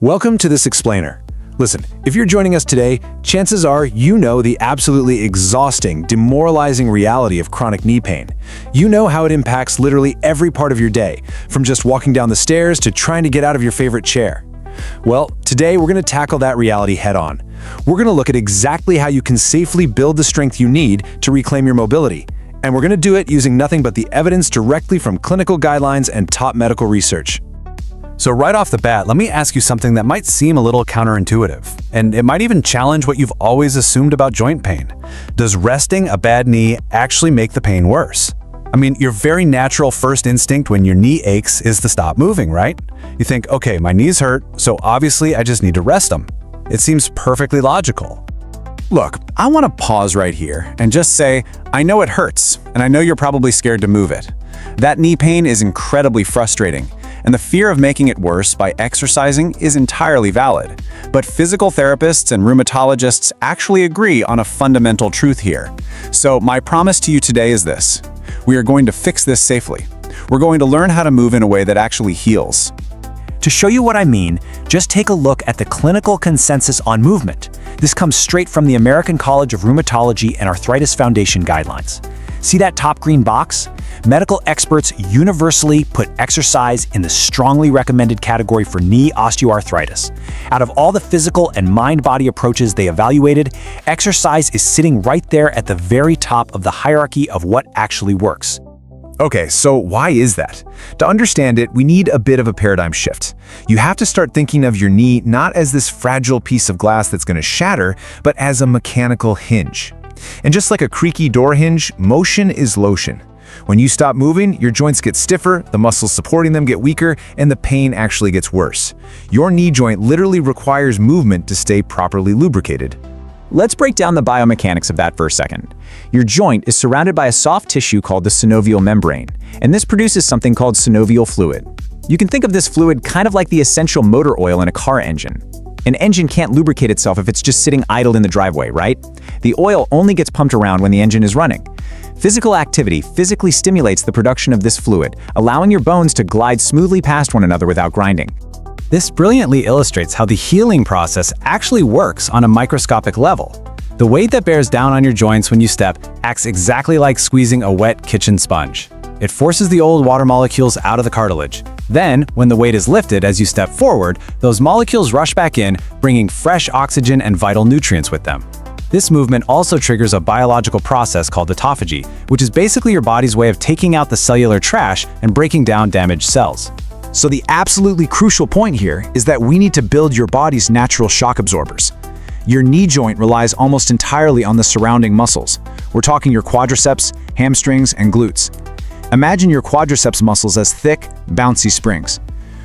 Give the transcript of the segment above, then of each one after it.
Welcome to this explainer. Listen, if you're joining us today, chances are you know the absolutely exhausting, demoralizing reality of chronic knee pain. You know how it impacts literally every part of your day, from just walking down the stairs to trying to get out of your favorite chair. Well, today we're going to tackle that reality head-on. We're going to look at exactly how you can safely build the strength you need to reclaim your mobility. And we're going to do it using nothing but the evidence directly from clinical guidelines and top medical research. So right off the bat, let me ask you something that might seem a little counterintuitive, and it might even challenge what you've always assumed about joint pain. Does resting a bad knee actually make the pain worse? I mean, your very natural first instinct when your knee aches is to stop moving, right? You think, okay, my knees hurt, so obviously I just need to rest them. It seems perfectly logical. Look, I want to pause right here and just say, I know it hurts, and I know you're probably scared to move it. That knee pain is incredibly frustrating, and the fear of making it worse by exercising is entirely valid. But physical therapists and rheumatologists actually agree on a fundamental truth here. So my promise to you today is this. We are going to fix this safely. We're going to learn how to move in a way that actually heals. To show you what I mean, just take a look at the clinical consensus on movement. This comes straight from the American College of Rheumatology and Arthritis Foundation guidelines. See that top green box? Medical experts universally put exercise in the strongly recommended category for knee osteoarthritis. Out of all the physical and mind-body approaches they evaluated, exercise is sitting right there at the very top of the hierarchy of what actually works. Okay, so why is that? To understand it, we need a bit of a paradigm shift. You have to start thinking of your knee not as this fragile piece of glass that's going to shatter, but as a mechanical hinge. And just like a creaky door hinge, motion is lotion. When you stop moving, your joints get stiffer, the muscles supporting them get weaker, and the pain actually gets worse. Your knee joint literally requires movement to stay properly lubricated. Let's break down the biomechanics of that for a second. Your joint is surrounded by a soft tissue called the synovial membrane, and this produces something called synovial fluid. You can think of this fluid kind of like the essential motor oil in a car engine. An engine can't lubricate itself if it's just sitting idle in the driveway, right? The oil only gets pumped around when the engine is running. Physical activity physically stimulates the production of this fluid, allowing your bones to glide smoothly past one another without grinding. This brilliantly illustrates how the healing process actually works on a microscopic level. The weight that bears down on your joints when you step acts exactly like squeezing a wet kitchen sponge. It forces the old water molecules out of the cartilage. Then, when the weight is lifted as you step forward, those molecules rush back in, bringing fresh oxygen and vital nutrients with them. This movement also triggers a biological process called autophagy, which is basically your body's way of taking out the cellular trash and breaking down damaged cells. So the absolutely crucial point here is that we need to build your body's natural shock absorbers. Your knee joint relies almost entirely on the surrounding muscles. We're talking your quadriceps, hamstrings, and glutes. Imagine your quadriceps muscles as thick, bouncy springs.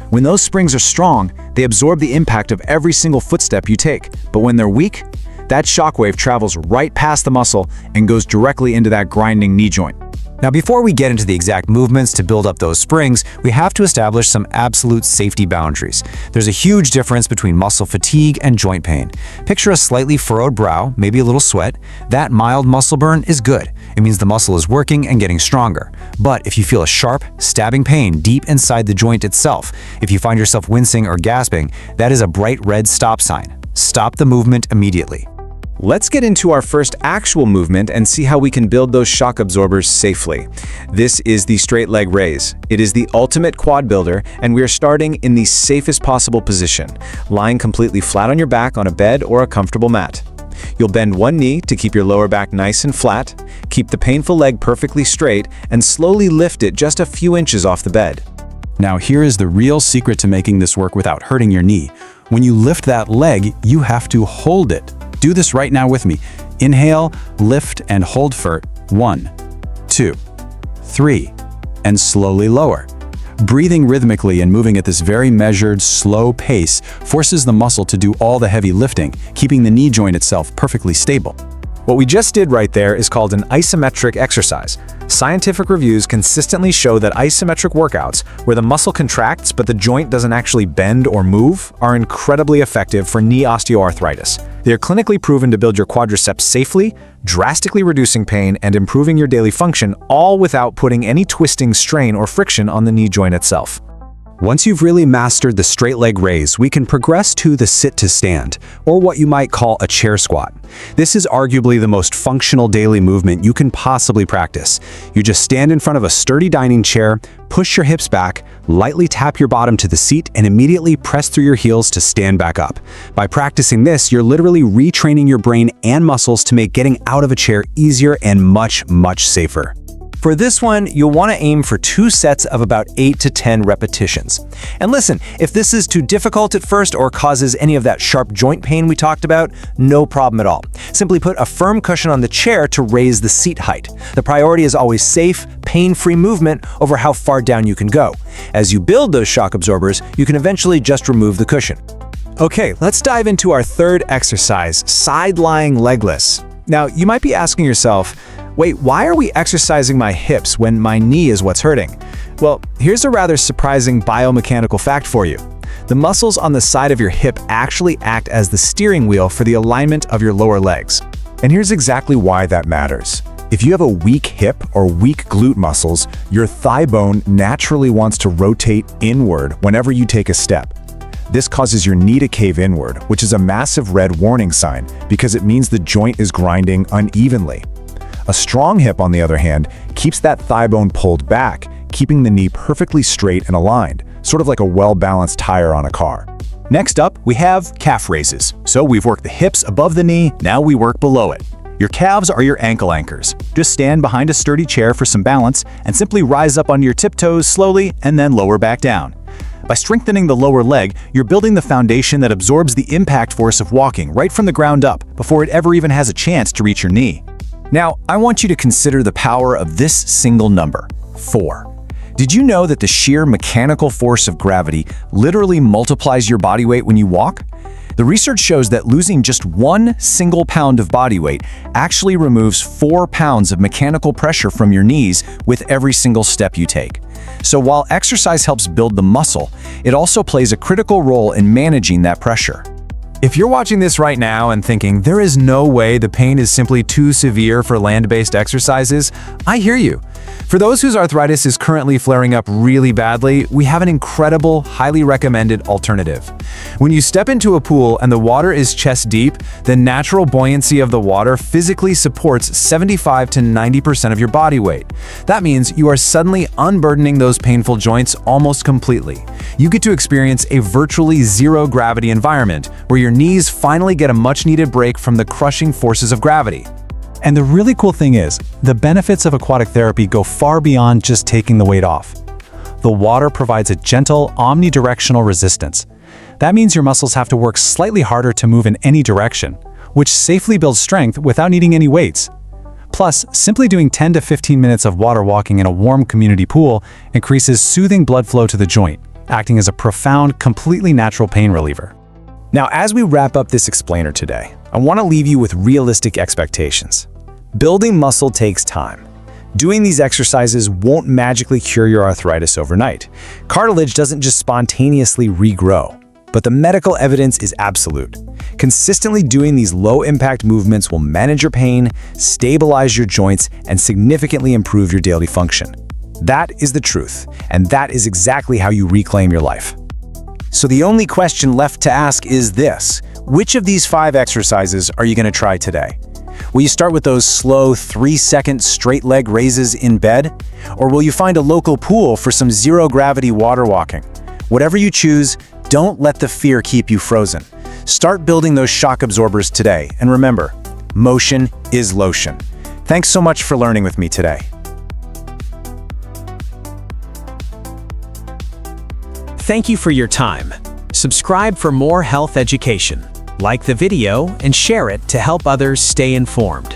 When those springs are strong, they absorb the impact of every single footstep you take. But when they're weak, that shockwave travels right past the muscle and goes directly into that grinding knee joint. Now, before we get into the exact movements to build up those springs, we have to establish some absolute safety boundaries. There's a huge difference between muscle fatigue and joint pain. Picture a slightly furrowed brow, maybe a little sweat. That mild muscle burn is good. It means the muscle is working and getting stronger. But if you feel a sharp, stabbing pain deep inside the joint itself, if you find yourself wincing or gasping, that is a bright red stop sign. Stop the movement immediately. Let's get into our first actual movement and see how we can build those shock absorbers safely. This is the straight leg raise. It is the ultimate quad builder, and we are starting in the safest possible position, lying completely flat on your back on a bed or a comfortable mat. You'll bend one knee to keep your lower back nice and flat, keep the painful leg perfectly straight, and slowly lift it just a few inches off the bed. Now, here is the real secret to making this work without hurting your knee. When you lift that leg, you have to hold it. Do this right now with me. Inhale, lift, and hold for 1, 2, 3, and slowly lower. Breathing rhythmically and moving at this very measured, slow pace forces the muscle to do all the heavy lifting, keeping the knee joint itself perfectly stable. What we just did right there is called an isometric exercise. Scientific reviews consistently show that isometric workouts, where the muscle contracts but the joint doesn't actually bend or move, are incredibly effective for knee osteoarthritis. They are clinically proven to build your quadriceps safely, drastically reducing pain and improving your daily function, all without putting any twisting, strain, or friction on the knee joint itself. Once you've really mastered the straight leg raise, we can progress to the sit to stand, or what you might call a chair squat. This is arguably the most functional daily movement you can possibly practice. You just stand in front of a sturdy dining chair, push your hips back, lightly tap your bottom to the seat, and immediately press through your heels to stand back up. By practicing this, you're literally retraining your brain and muscles to make getting out of a chair easier and much, much safer. For this one, you'll want to aim for 2 sets of about 8 to 10 repetitions. And listen, if this is too difficult at first or causes any of that sharp joint pain we talked about, no problem at all. Simply put a firm cushion on the chair to raise the seat height. The priority is always safe, pain-free movement over how far down you can go. As you build those shock absorbers, you can eventually just remove the cushion. Okay, let's dive into our third exercise, side-lying legless. Now, you might be asking yourself, wait, why are we exercising my hips when my knee is what's hurting? Well, here's a rather surprising biomechanical fact for you. The muscles on the side of your hip actually act as the steering wheel for the alignment of your lower legs. And here's exactly why that matters. If you have a weak hip or weak glute muscles, your thigh bone naturally wants to rotate inward whenever you take a step. This causes your knee to cave inward, which is a massive red warning sign because it means the joint is grinding unevenly. A strong hip, on the other hand, keeps that thigh bone pulled back, keeping the knee perfectly straight and aligned, sort of like a well-balanced tire on a car. Next up, we have calf raises. So we've worked the hips above the knee, now we work below it. Your calves are your ankle anchors. Just stand behind a sturdy chair for some balance and simply rise up onto your tiptoes slowly and then lower back down. By strengthening the lower leg, you're building the foundation that absorbs the impact force of walking right from the ground up before it ever even has a chance to reach your knee. Now, I want you to consider the power of this single number, 4. Did you know that the sheer mechanical force of gravity literally multiplies your body weight when you walk? The research shows that losing just 1 single pound of body weight actually removes 4 pounds of mechanical pressure from your knees with every single step you take. So while exercise helps build the muscle, it also plays a critical role in managing that pressure. If you're watching this right now and thinking, there is no way the pain is simply too severe for land-based exercises, I hear you. For those whose arthritis is currently flaring up really badly, we have an incredible, highly recommended alternative. When you step into a pool and the water is chest deep, the natural buoyancy of the water physically supports 75 to 90% of your body weight. That means you are suddenly unburdening those painful joints almost completely. You get to experience a virtually zero-gravity environment where your knees finally get a much-needed break from the crushing forces of gravity. And the really cool thing is, the benefits of aquatic therapy go far beyond just taking the weight off. The water provides a gentle, omnidirectional resistance. That means your muscles have to work slightly harder to move in any direction, which safely builds strength without needing any weights. Plus, simply doing 10 to 15 minutes of water walking in a warm community pool increases soothing blood flow to the joint, acting as a profound, completely natural pain reliever. Now, as we wrap up this explainer today, I want to leave you with realistic expectations. Building muscle takes time. Doing these exercises won't magically cure your arthritis overnight. Cartilage doesn't just spontaneously regrow, but the medical evidence is absolute. Consistently doing these low-impact movements will manage your pain, stabilize your joints, and significantly improve your daily function. That is the truth, and that is exactly how you reclaim your life. So the only question left to ask is this: which of these 5 exercises are you going to try today? Will you start with those slow 3-second straight leg raises in bed? Or will you find a local pool for some zero-gravity water walking? Whatever you choose, don't let the fear keep you frozen. Start building those shock absorbers today, and remember, motion is lotion. Thanks so much for learning with me today. Thank you for your time. Subscribe for more health education. Like the video and share it to help others stay informed.